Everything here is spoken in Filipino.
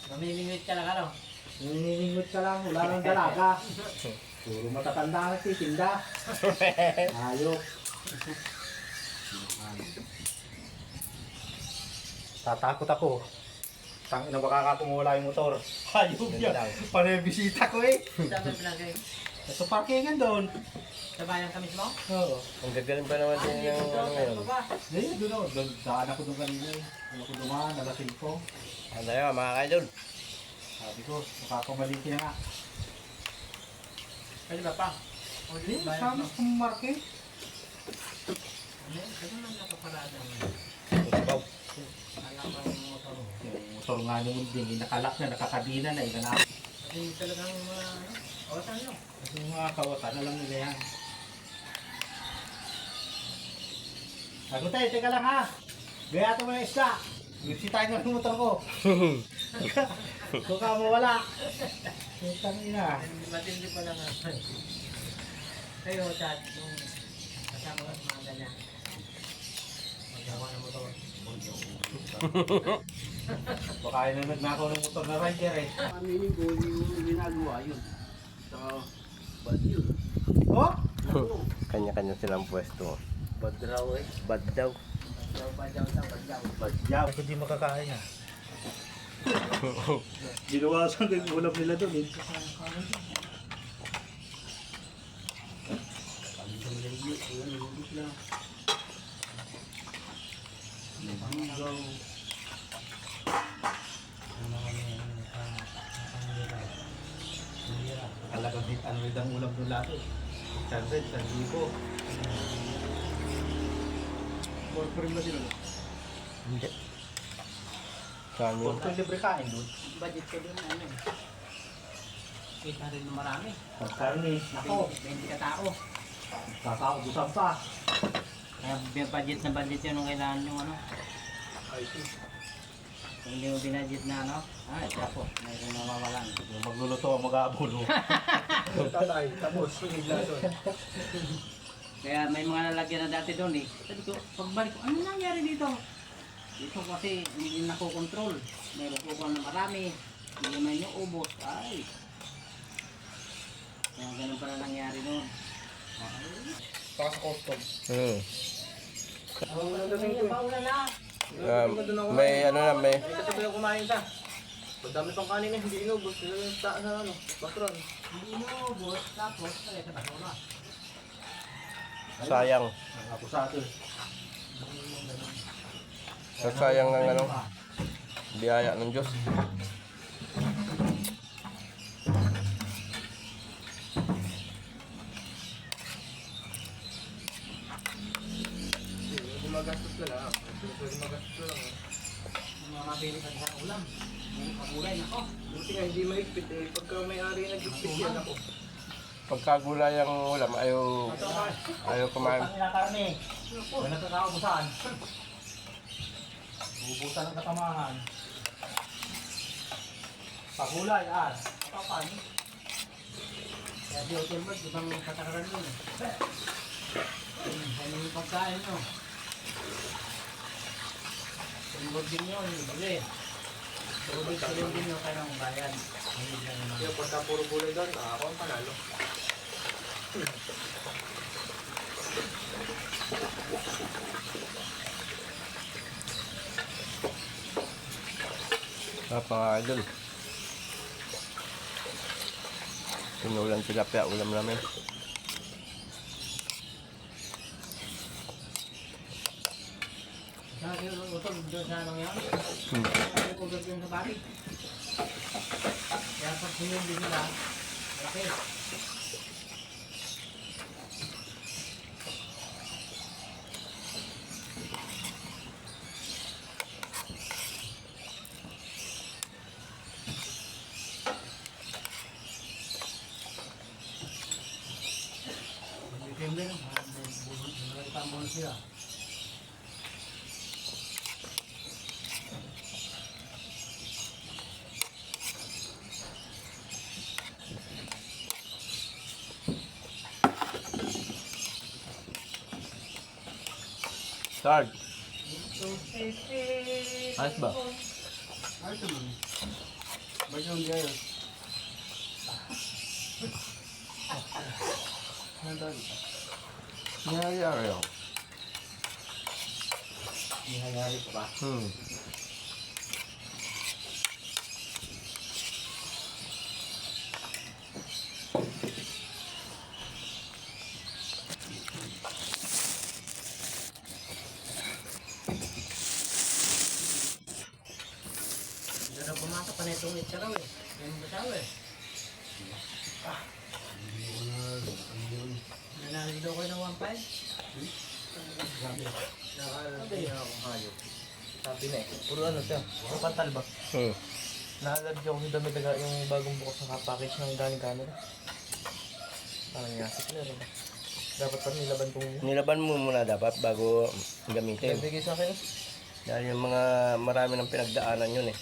Mamimingwit ka lang ano? Niningot ka lang, wala nang dalaga. Puro matatanda na titinda. Ayok. Tatakot ako. Tangina baka kumula yung motor. Ayok yan. Panebisita ko eh. Saan ba pinagay? Sa parkingan doon. Sa bayan ka mismo? Oo. Ang gagaling pa naman din yung ano ngayon. Hindi, doon ako. Daan ako doon kanina eh. Doon ako dumaan, nalasing ko. Ano yun, mga kaidol? Sabi ko, makapamaliki na nga. Pwede ba pa? O, Hindi, bayan sama mo. sa market. Ano? Kasi man nakaparada mo. Sabaw. Alam ko yung motor mo. Yung motor nga naman din, nakalak na, nakakabina na, ina na. Kasi talagang mga ano? O, saan yun? Kasi yung mga kawatan, alam nila yan. Sabi tayo, teka lang ha. Gaya mo na isla. Ibisitahin mo ng motor ko. Kung ka mawala. Putang ina. Matindi pa lang ako. Kayo, Chad, nung kasama ka sa mga ganyan. Magawa ng motor. Baka inanod na ako ng motor na rider eh. Aminin ko yung ginagawa yun. Saka, bad yun. Oh? Kanya-kanya silang pwesto. Bad raw eh. Bad daw. Badyaw. Ako di makakain ah. Ginawasan ko yung ulam nila doon eh. Talagang ano rin ang ulam nila to. 100, 1,000. Porporin ba sila? Hindi. Saan yun? Porporin libre kain doon. Budget ko dun, ano eh. Kita rin ng marami. Pagkarni, ako, 20 ka tao. kakaubusan pa. Kaya budget na budget yun nung kailangan yung ano. Kung hindi mo binudget na ano, ay, tapos, mayroon na mawalan. Yung magluluto, mag-aabulo. Tatay, tapos, higla doon. Kaya may mga lalagyan na dati doon eh. Sabi ko, pagbalik ko, ano nangyari dito? Dito kasi hindi nakokontrol. Mayroon po ng marami. Hindi naman yung ubos. Ay. Kaya ganun pala nangyari noon. Saka sa custom. Paula na. May ano na, may Ay, kasi yung kumain siya. Pag dami pang kanin eh, hindi inubos. Sila yung sa ano, bakron. Hindi inubos. Tapos, kaya sa basura. sayang. Ako sa atin. Sasayang ng ano, biyaya ng Diyos. Gumagastos ka lang. Gumagastos ka lang. Mga mabili ka sa ulam. May pagulay na ko. Buti nga hindi maigpit eh. Pagka may-ari nag-igpit yan ako. Pagkagulay ang ulam, ayaw kumain. Ang inakarni. May nagkakaubusan. Ubusan ng katamahan. Pagulay, kapapan. Kaya di hotel mo, ibang patakaran yun. Ano yung pagkain nyo? Tulog din nyo, libre. Tulog din nyo kayo ng bayan. Yung pagka puro gulay doon, ako ang panalo. Mga idol. Sinulan tilapia, ulam namin. Saan yung utol doon sa anong yan? Utot yung sa bari. Kaya pag sinyung din nila, malaki. December, may sila. Start. Ayos ba? Ayos naman. Pag yung di ayos. Nangyayari ako. Nangyayari ko ba? Hindi na pumasok pa na itong itsaraw eh. Yan mo basaw eh. Nanalo ko ng 1.5. Hindi na akong hayop. Sabi na eh. Puro ano siya. Puro pantal ba? Naalargy ako sa damit na yung bagong bukas na package ng galing camera. Parang yasik na rin. Dapat pa nilaban kong Nilaban mo muna dapat bago gamitin. nabigay sa akin. Dahil yung mga marami ng pinagdaanan yun eh.